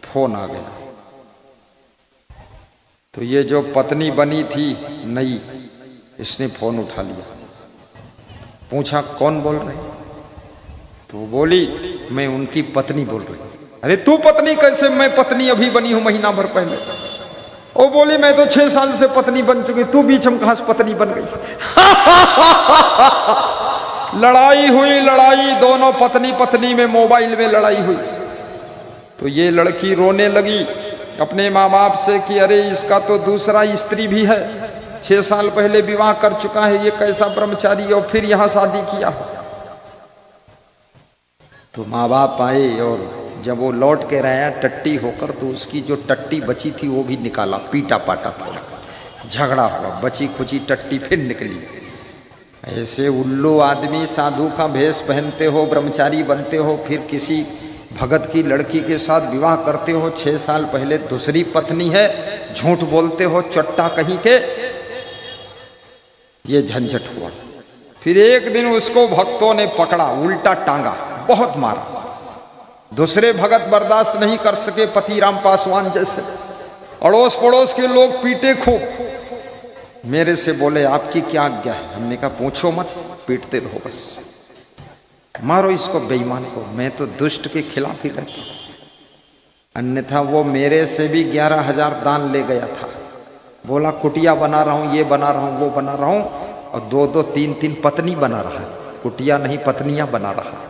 फोन आ गया। तो ये जो पत्नी बनी थी नई, इसने फोन उठा लिया, पूछा कौन बोल रहे? तो बोली मैं उनकी पत्नी बोल रही। अरे तू पत्नी कैसे? मैं पत्नी अभी बनी हूं महीना भर पहले। वो बोली मैं तो 6 साल से पत्नी बन चुकी, तू बीच में कहां से पत्नी बन गई? लड़ाई हुई, लड़ाई, दोनों पत्नी पत्नी में मोबाइल में लड़ाई हुई। तो ये लड़की रोने लगी अपने माँ बाप से कि अरे इसका तो दूसरा स्त्री भी है, 6 साल पहले विवाह कर चुका है, ये कैसा ब्रह्मचारी और फिर यहां शादी किया। तो माँ बाप आए और जब वो लौट के आया टट्टी होकर, तो उसकी जो टट्टी बची थी वो भी निकाला, पीटा पाटा था, झगड़ा हुआ, बची खुची टट्टी फिर निकली। ऐसे उल्लू आदमी साधु का भेष पहनते हो, ब्रह्मचारी बनते हो, फिर किसी भगत की लड़की के साथ विवाह करते हो, 6 साल पहले दूसरी पत्नी है, झूठ बोलते हो चट्टा कहीं के। ये झंझट हुआ। फिर एक दिन उसको भक्तों ने पकड़ा, उल्टा टांगा, बहुत मारा। दूसरे भगत बर्दाश्त नहीं कर सके, पतिराम पासवान जैसे, अड़ोस पड़ोस के लोग पीटे खूब। मेरे से बोले आपकी क्या आज्ञा है? हमने कहा पूछो मत, पीटते रहो बस, मारो इसको बेईमान को, मैं तो दुष्ट के खिलाफ ही रहता हूं। अन्यथा वो मेरे से भी 11,000 दान ले गया था, बोला कुटिया बना रहा हूं, ये बना रहा हूं, वो बना रहा हूं, और 2-2 3-3 पत्नी बना रहा है, कुटिया नहीं पत्नियां बना रहा है।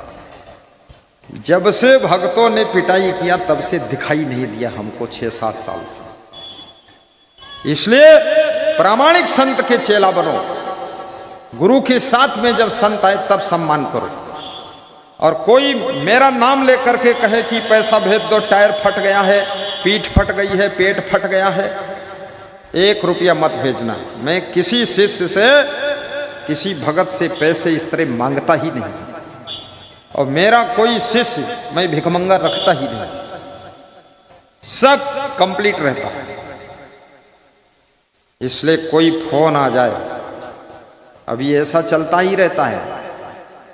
जब से भक्तों ने पिटाई किया तब से दिखाई नहीं दिया हमको 6-7 साल से। इसलिए प्रामाणिक संत के चेला बनो, गुरु के साथ में जब संत आए तब सम्मान करो। और कोई मेरा नाम लेकर के कहे कि पैसा भेज दो, टायर फट गया है, पीठ फट गई है, पेट फट गया है, 1 रुपया मत भेजना। मैं किसी शिष्य से, किसी भगत से पैसे इस तरह मांगता ही नहीं, और मेरा कोई शिष्य मैं भिखमंगा रखता ही नहीं, सब कंप्लीट रहता है। इसलिए कोई फोन आ जाए, अभी ऐसा चलता ही रहता है,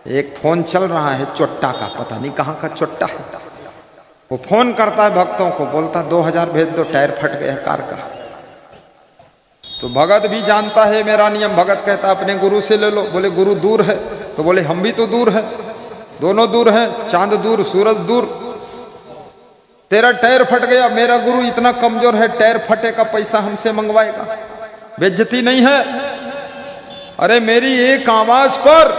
एक फोन चल रहा है चोट्टा का, पता नहीं कहाँ का चोट्टा है, वो फोन करता है भक्तों को, बोलता 2000 भेज दो, टायर फट गया कार का। तो भगत भी जानता है मेरा नियम, भगत कहता अपने गुरु से ले लो। बोले गुरु दूर है, तो बोले हम भी तो दूर है, दोनों दूर हैं, चांद दूर सूरज दूर। तेरा टायर फट गया, मेरा गुरु इतना कमजोर है, टायर फटे का पैसा हमसे मंगवाएगा? बेइज्जती नहीं है? अरे मेरी एक आवाज पर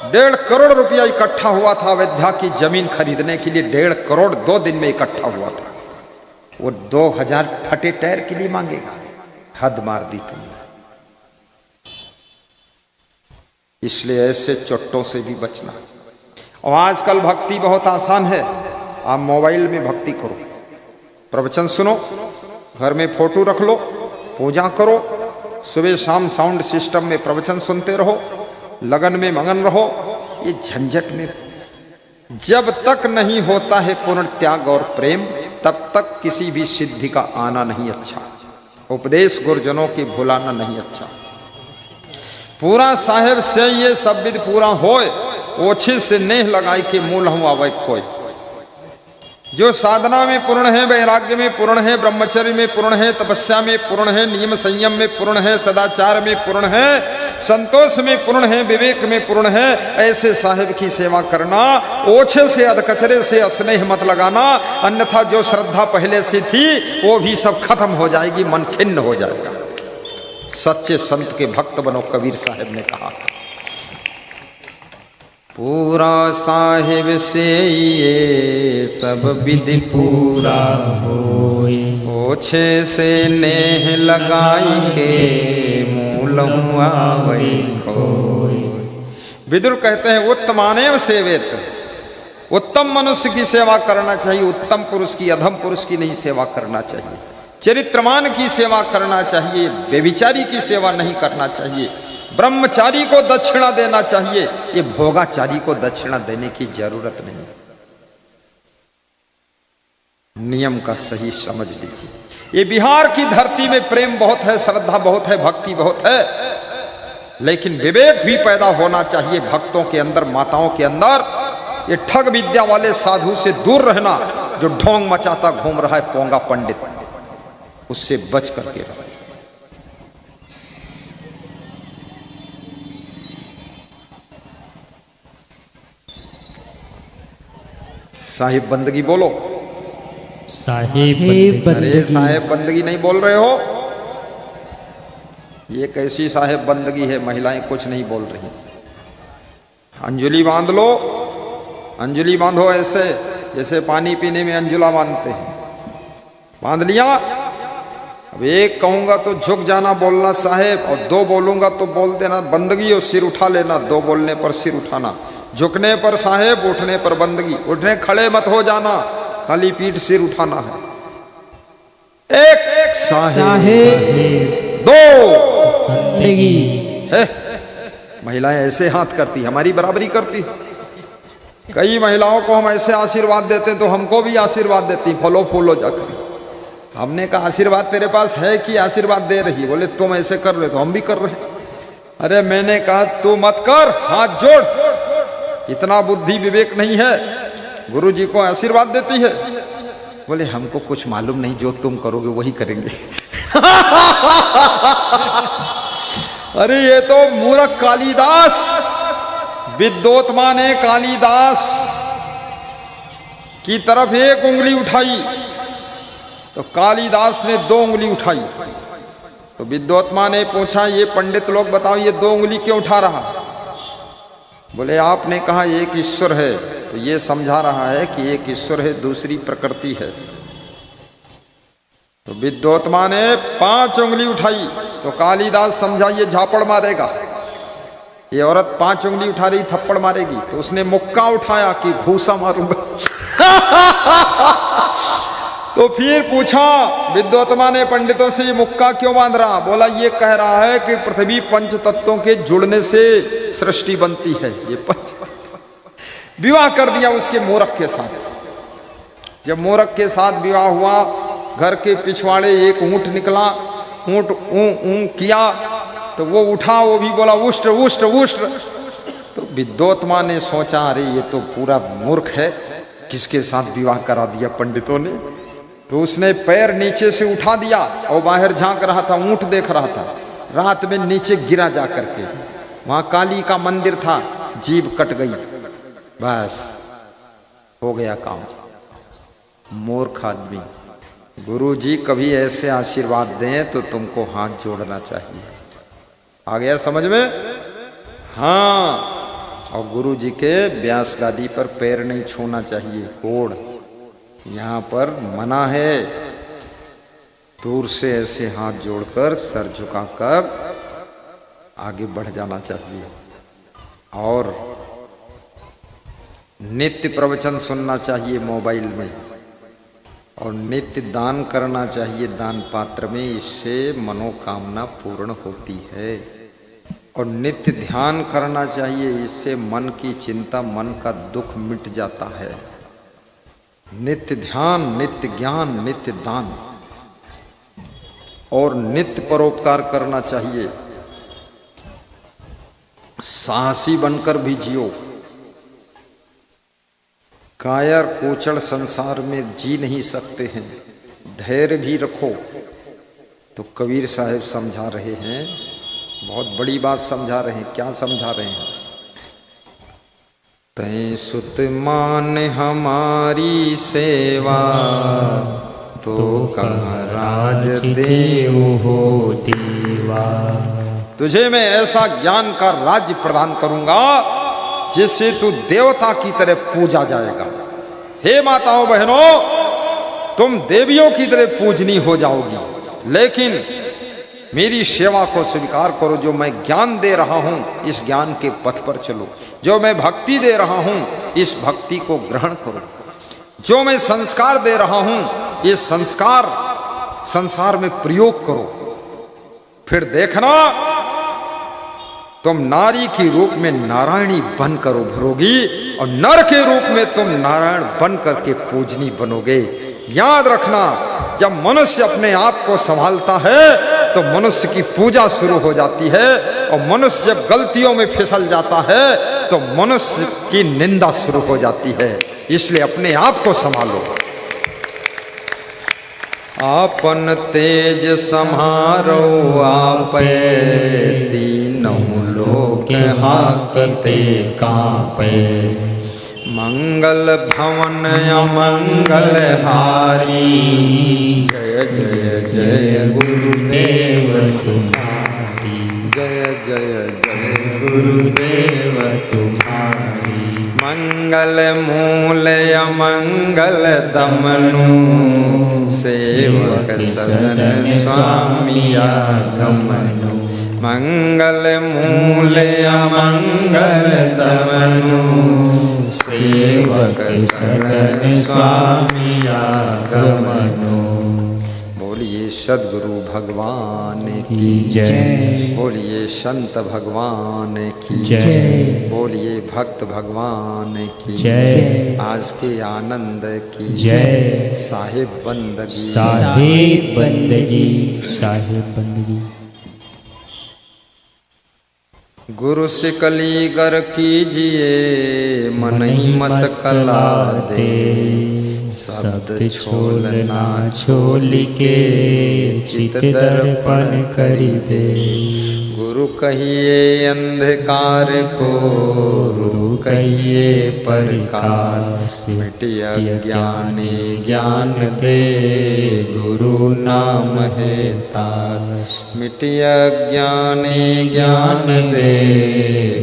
1.5 करोड़ रुपया इकट्ठा हुआ था, अयोध्या की जमीन खरीदने के लिए 1.5 करोड़ 2 दिन में इकट्ठा हुआ था। वो 2000 फटे टायर के लिए मांगेगा? हद मार दी तुमने। इसलिए ऐसे चोट्टों से भी बचना। और आजकल भक्ति बहुत आसान है, आप मोबाइल में भक्ति करो, प्रवचन सुनो, घर में फोटो रख लो, पूजा करो, सुबह शाम साउंड सिस्टम में प्रवचन सुनते रहो, लगन में मगन रहो। ये झंझट में जब तक नहीं होता है पूर्ण त्याग और प्रेम, तब तक किसी भी सिद्धि का आना नहीं अच्छा, उपदेश गुरुजनों की भुलाना नहीं अच्छा। पूरा साहेब से ये सब विध पूरा होए, ओछे से नेह लगाई के मूल हम आवे खोए। जो साधना में पूर्ण है, वैराग्य में पूर्ण है, ब्रह्मचर्य में पूर्ण है, तपस्या में पूर्ण है, नियम संयम में पूर्ण है, सदाचार में पूर्ण है, संतोष में पूर्ण है, विवेक में पूर्ण है, ऐसे साहिब की सेवा करना। ओछे से अधकचरे से स्नेह मत लगाना, अन्यथा जो श्रद्धा पहले से थी वो भी सब खत्म हो जाएगी, मन खिन्न हो जाएगा। सच्चे संत के भक्त बनो, कबीर साहब ने कहा था। पूरा साहिब से ये सब विधि पूरा होए, ओछे से नेह लगाई के मूल हुआ वही खोए। विदुर कहते हैं उत्तमानेव सेवेत, उत्तम मनुष्य की सेवा करना चाहिए, उत्तम पुरुष की, अधम पुरुष की नहीं सेवा करना चाहिए। चरित्रमान की सेवा करना चाहिए, व्यभिचारी की सेवा नहीं करना चाहिए। ब्रह्मचारी को दक्षिणा देना चाहिए, ये भोगाचारी को दक्षिणा देने की जरूरत नहीं। नियम का सही समझ लीजिए। ये बिहार की धरती में प्रेम बहुत है, श्रद्धा बहुत है, भक्ति बहुत है। लेकिन विवेक भी पैदा होना चाहिए भक्तों के अंदर, माताओं के अंदर। ये ठग विद्या वाले साधु से दूर रहना, जो ढोंग मचाता घूम रहा है पोंगा पंडित, उससे बच करके रहो। साहिब बंदगी बोलो। साहिब अरे साहेब बंदगी नहीं बोल रहे हो, ये कैसी साहेब बंदगी है, महिलाएं कुछ नहीं बोल रही। अंजुली बांध लो, अंजुली बांधो ऐसे जैसे पानी पीने में अंजुला बांधते हैं, बांध लिया। अब एक कहूंगा तो झुक जाना, बोलना साहेब, और दो बोलूंगा तो बोल देना बंदगी और सिर उठा लेना। दो बोलने पर सिर उठाना, झुकने पर साहेब, उठने पर बंदगी। उठने खड़े मत हो जाना, खाली पीठ सिर उठाना है। एक साहेब, दो बंदगी है। महिलाएं ऐसे हाथ करती, हमारी बराबरी करती। कई महिलाओं को हम ऐसे आशीर्वाद देते तो हमको भी आशीर्वाद देती, फॉलो फॉलो जाकर। हमने कहा आशीर्वाद तेरे पास है कि आशीर्वाद दे रही? बोले तुम ऐसे कर रहे तो हम भी कर रहे। अरे मैंने कहा तू मत कर, हाथ जोड़, इतना बुद्धि विवेक नहीं है। गुरु जी को आशीर्वाद देती है। बोले हमको कुछ मालूम नहीं, जो तुम करोगे वही करेंगे। अरे ये तो मूर्ख कालिदास, विद्वोत्मा ने कालिदास की तरफ एक उंगली उठाई तो कालिदास ने दो उंगली उठाई। तो विद्वोत्मा ने पूछा ये पंडित लोग बताओ ये दो उंगली क्यों उठा रहा? बोले आपने कहा एक ईश्वर है, तो ये समझा रहा है कि एक ईश्वर है, दूसरी प्रकृति है। तो विद्वोत्मा ने 5 उंगली उठाई तो कालिदास समझा ये झापड़ मारेगा, ये औरत 5 उंगली उठा रही थप्पड़ मारेगी। तो उसने मुक्का उठाया कि घूसा मारूंगा। तो फिर पूछा विद्वोत्मा ने पंडितों से ये मुक्का क्यों बांध रहा? बोला ये कह रहा है कि पृथ्वी पंच तत्वों के जुड़ने से सृष्टि बनती है। ये पंच विवाह कर दिया उसके मूर्ख के साथ। जब मूर्ख के साथ विवाह हुआ, घर के पिछवाड़े एक ऊंट निकला, ऊंट ऊं किया तो वो उठा, वो भी बोला उष्ट उष्ट उष्ट। तो विद्वोत्मा ने सोचा अरे ये तो पूरा मूर्ख है, किसके साथ विवाह करा दिया पंडितों ने। तो उसने पैर नीचे से उठा दिया और बाहर झांक रहा था, ऊंट देख रहा था। रात में नीचे गिरा जा करके, वहां काली का मंदिर था, जीभ कट गई, बस हो गया काम। मूर्ख आदमी। गुरु जी कभी ऐसे आशीर्वाद दें तो तुमको हाथ जोड़ना चाहिए। आ गया समझ में? हाँ। और गुरु जी के व्यास गादी पर पैर नहीं छूना चाहिए, कोड़ यहाँ पर मना है। दूर से ऐसे हाथ जोड़कर सर झुकाकर आगे बढ़ जाना चाहिए। और नित्य प्रवचन सुनना चाहिए मोबाइल में, और नित्य दान करना चाहिए दान पात्र में, इससे मनोकामना पूर्ण होती है। और नित्य ध्यान करना चाहिए, इससे मन की चिंता, मन का दुख मिट जाता है। नित्य ध्यान, नित्य ज्ञान, नित्य दान, और नित्य परोपकार करना चाहिए। साहसी बनकर भी जियो। कायर कोचड़ संसार में जी नहीं सकते हैं, धैर्य भी रखो। तो कबीर साहब समझा रहे हैं, बहुत बड़ी बात समझा रहे हैं। क्या समझा रहे हैं? तै सुत मान हमारी सेवा, तो कहाँ राज देव हो दीवा। तुझे मैं ऐसा ज्ञान का राज्य प्रदान करूंगा जिससे तू देवता की तरह पूजा जाएगा। हे माताओं बहनों, तुम देवियों की तरह पूजनी हो जाओगी, लेकिन मेरी सेवा को स्वीकार करो। जो मैं ज्ञान दे रहा हूं, इस ज्ञान के पथ पर चलो। जो मैं भक्ति दे रहा हूं, इस भक्ति को ग्रहण करो। जो मैं संस्कार दे रहा हूं, ये संस्कार संसार में प्रयोग करो। फिर देखना तुम नारी के रूप में नारायणी बनकर उभरोगी, और नर के रूप में तुम नारायण बन करके पूजनी बनोगे। याद रखना, जब मनुष्य अपने आप को संभालता है तो मनुष्य की पूजा शुरू हो जाती है, और मनुष्य जब गलतियों में फिसल जाता है तो मनुष्य की निंदा शुरू हो जाती है। इसलिए अपने आप को संभालो। आपन तेज सम्हारो आपे, तीनों लोक हाकते कांपे। मंगल भवन अमंगल हारी, जय जय जय गुरुदेव तुम्हारी। जय जय जय गुरुदेव तुम्हारी। मंगल मूल अमंगल दमनु, सेवक सदन स्वामी आगमनु। मंगल मूल अमंगल दमनु, सेवक सदन स्वामी आगमनु। बोलिए सद्गुरु भगवान की जय। बोलिए संत भगवान की जय। बोलिए भक्त भगवान की जय। आज के आनंद की जय। साहिब बंदगी, साहिब बंदगी, साहिब बंदगी। गुरु सिकली गर कीजिए, मन ही मसकला दे। शब्द छोलना छोल के, चित दर्पण करी दे। गुरु कहिए अंधकार को, गुरु कहिए प्रकाश। मिटे अज्ञानी ज्ञान दे, गुरु नाम है तास। मिटे अज्ञानी ज्ञान दे,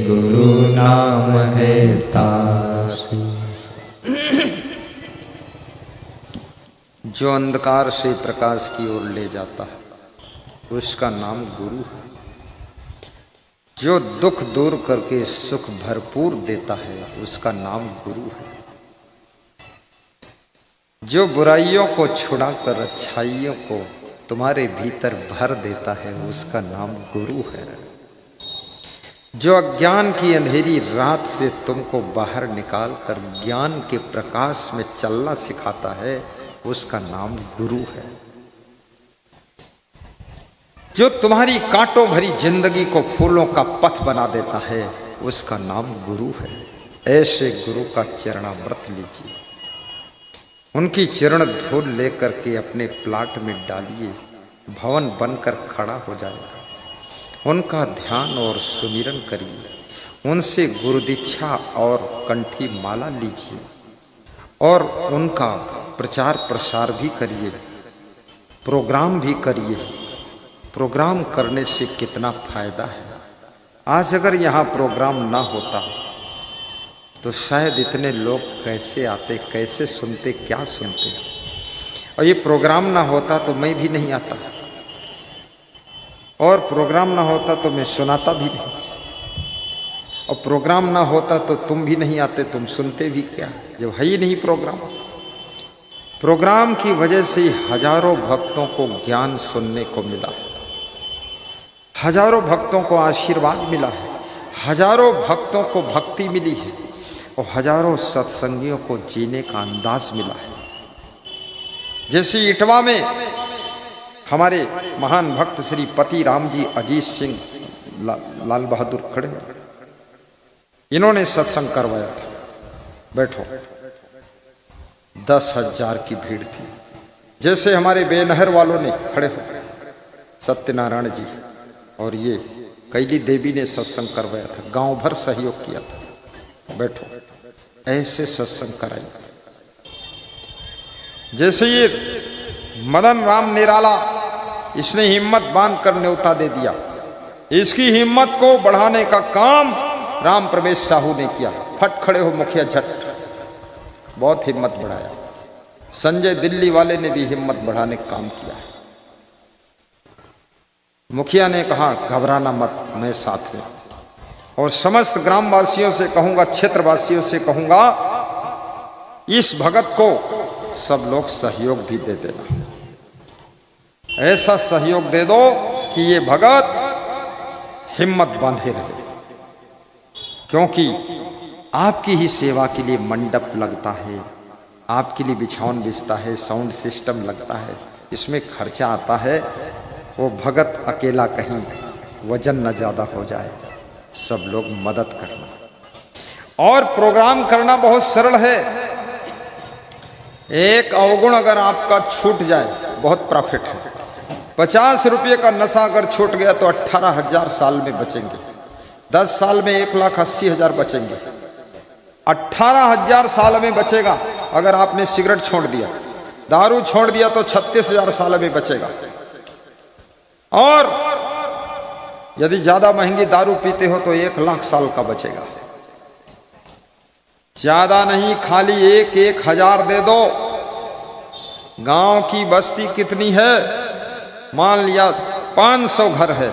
गुरु नाम है तास। जो अंधकार से प्रकाश की ओर ले जाता है उसका नाम गुरु है। जो दुख दूर करके सुख भरपूर देता है उसका नाम गुरु है। जो बुराइयों को छुड़ाकर अच्छाइयों को तुम्हारे भीतर भर देता है उसका नाम गुरु है। जो अज्ञान की अंधेरी रात से तुमको बाहर निकाल कर ज्ञान के प्रकाश में चलना सिखाता है उसका नाम गुरु है। जो तुम्हारी कांटों भरी जिंदगी को फूलों का पथ बना देता है उसका नाम गुरु है। ऐसे गुरु का चरणामृत लीजिए, उनकी चरण धूल लेकर के अपने प्लाट में डालिए, भवन बनकर खड़ा हो जाएगा। उनका ध्यान और सुमिरन करिए, उनसे गुरु दीक्षा और कंठी माला लीजिए और उनका प्रचार प्रसार भी करिए, प्रोग्राम भी करिए। प्रोग्राम करने से कितना फायदा है। आज अगर यहाँ प्रोग्राम ना होता तो शायद इतने लोग कैसे आते, कैसे सुनते, क्या सुनते। और ये प्रोग्राम ना होता तो मैं भी नहीं आता, और प्रोग्राम ना होता तो मैं सुनाता भी नहीं, और प्रोग्राम ना होता तो तुम भी नहीं आते, तुम सुनते भी क्या, जब है ही नहीं प्रोग्राम। प्रोग्राम की वजह से हजारों भक्तों को ज्ञान सुनने को मिला, हजारों भक्तों को आशीर्वाद मिला है, हजारों भक्तों को भक्ति मिली है और हजारों सत्संगियों को जीने का अंदाज मिला है। जैसे इटवा में हमारे महान भक्त श्री पति राम जी अजीत सिंह लाल बहादुर खड़े, इन्होंने सत्संग करवाया था। बैठो, 10,000 की भीड़ थी। जैसे हमारे बेनहर वालों ने खड़े हो, सत्यनारायण जी और ये कैली देवी ने सत्संग करवाया था, गांव भर सहयोग किया था। बैठो, ऐसे सत्संग कराई। जैसे ये मदन राम निराला, इसने हिम्मत बांध कर न्योता दे दिया, इसकी हिम्मत को बढ़ाने का काम राम प्रवेश साहू ने किया। फट खड़े हो मुखिया, झट, बहुत हिम्मत बढ़ाया। संजय दिल्ली वाले ने भी हिम्मत बढ़ाने का काम किया। मुखिया ने कहा घबराना मत, मैं साथ में। और समस्त ग्रामवासियों से कहूंगा, क्षेत्रवासियों से कहूंगा, इस भगत को सब लोग सहयोग भी दे देना। ऐसा सहयोग दे दो कि ये भगत हिम्मत बांधे रहे, क्योंकि आपकी ही सेवा के लिए मंडप लगता है, आपके लिए बिछावन बिछता है, साउंड सिस्टम लगता है, इसमें खर्चा आता है। वो भगत अकेला कहीं वजन न ज़्यादा हो जाए। सब लोग मदद करना और प्रोग्राम करना बहुत सरल है। एक अवगुण अगर आपका छूट जाए बहुत प्रॉफिट है। 50 रुपये का नशा अगर छूट गया तो 18,000 साल में बचेंगे। 10 साल में 1,80,000 बचेंगे। 18,000 साल में बचेगा। अगर आपने सिगरेट छोड़ दिया, दारू छोड़ दिया तो 36,000 साल में बचेगा। और यदि ज्यादा महंगी दारू पीते हो तो 1,00,000 साल का बचेगा। ज्यादा नहीं, खाली 1,000 दे दो। गांव की बस्ती कितनी है? मान लिया 500 घर है,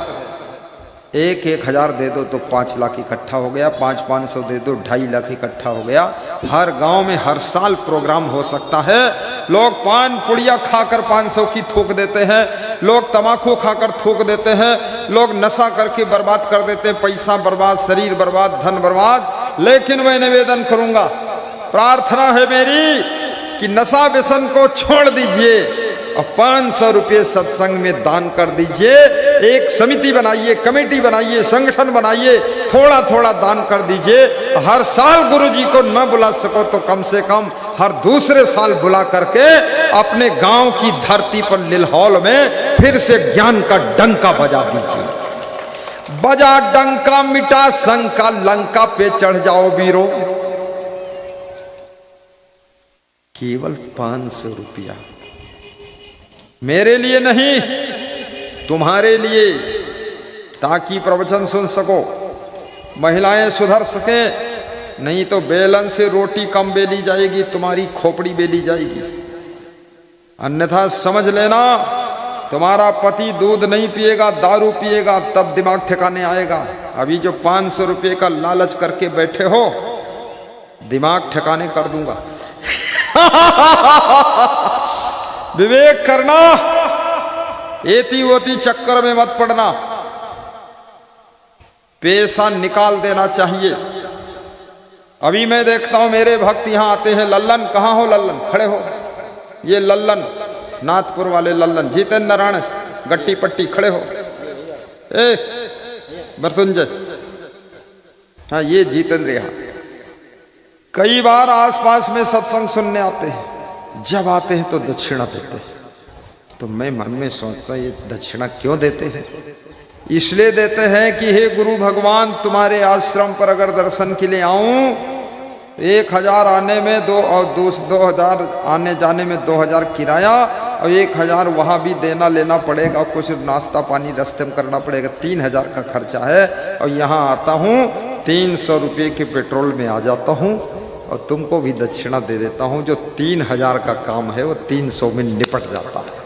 1,000 दे दो तो 5 लाख इकट्ठा हो गया। 500 दे दो 2.5 लाख इकट्ठा हो गया। हर गांव में हर साल प्रोग्राम हो सकता है। लोग पान पुड़िया खाकर 500 की थूक देते हैं, लोग तमाकू खाकर थूक देते हैं, लोग नशा करके बर्बाद कर देते हैं। पैसा बर्बाद, शरीर बर्बाद, धन बर्बाद। लेकिन मैं निवेदन करूंगा, प्रार्थना है मेरी कि नशा व्यसन को छोड़ दीजिए और 500 रुपये सत्संग में दान कर दीजिए। एक समिति बनाइए, कमेटी बनाइए, संगठन बनाइए, थोड़ा थोड़ा दान कर दीजिए। हर साल गुरुजी को न बुला सको तो कम से कम हर दूसरे साल बुला करके अपने गांव की धरती पर लिलहौल में फिर से ज्ञान का डंका बजा दीजिए। बजा डंका, मिटा शंका, लंका पे चढ़ जाओ वीरो। केवल 500 रुपया, मेरे लिए नहीं, तुम्हारे लिए, ताकि प्रवचन सुन सको, महिलाएं सुधर सके। नहीं तो बेलन से रोटी कम बेली जाएगी, तुम्हारी खोपड़ी बेली जाएगी। अन्यथा समझ लेना, तुम्हारा पति दूध नहीं पिएगा, दारू पिएगा, तब दिमाग ठिकाने आएगा। अभी जो 500 रुपये का लालच करके बैठे हो, दिमाग ठिकाने कर दूंगा। विवेक करना, एती ओती चक्कर में मत पड़ना। पैसा निकाल देना चाहिए। अभी मैं देखता हूं मेरे भक्त यहां आते हैं। लल्लन, कहां हो लल्लन? खड़े हो। ये लल्लन, नाथपुर वाले लल्लन, जितेंद्र नारायण गट्टी पट्टी, खड़े हो। मृत्युंजय, हाँ ये जितेंद्र यहाँ कई बार आसपास में सत्संग सुनने आते हैं। जब आते हैं तो दक्षिणा देते हैं। तो मैं मन में सोचता ये दक्षिणा क्यों देते हैं? इसलिए देते हैं कि हे गुरु भगवान, तुम्हारे आश्रम पर अगर दर्शन के लिए आऊं, 1,000 आने में 2,000 आने जाने में 2,000 किराया और 1,000 वहाँ भी देना लेना पड़ेगा, कुछ नाश्ता पानी रास्ते में करना पड़ेगा, 3,000 का खर्चा है। और यहाँ आता हूँ 300 रुपये के पेट्रोल में आ जाता हूँ और तुमको भी दक्षिणा दे देता हूँ। जो 3,000 का काम है वो 300 में निपट जाता है।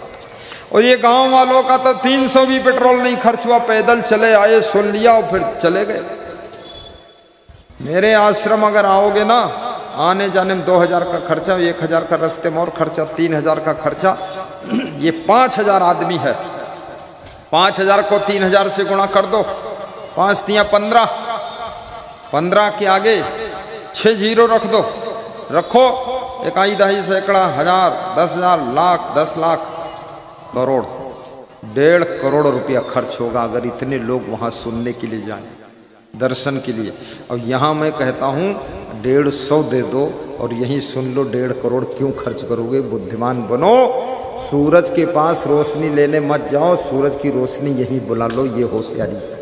और ये गांव वालों का तो 300 भी पेट्रोल नहीं खर्च हुआ, पैदल चले आए, सुन लिया और फिर चले गए। मेरे आश्रम अगर आओगे ना, आने जाने में 2,000 का खर्चा, 1,000 का रास्ते में और खर्चा, 3,000 का खर्चा। ये 5,000 आदमी है। 5,000 को 3,000 से गुणा कर दो, 5 तिया 15, 15 के आगे 6 जीरो रख दो, रखो। 1 दहाई सैकड़ा, 1,000, 10,000, लाख, 10 लाख, करोड़, 1.5 करोड़ रुपया खर्च होगा अगर इतने लोग वहाँ सुनने के लिए जाएं, दर्शन के लिए। और यहाँ मैं कहता हूँ 150 दे दो और यहीं सुन लो। 1.5 करोड़ क्यों खर्च करोगे? बुद्धिमान बनो। सूरज के पास रोशनी लेने मत जाओ, सूरज की रोशनी यहीं बुला लो। ये होशियारी है।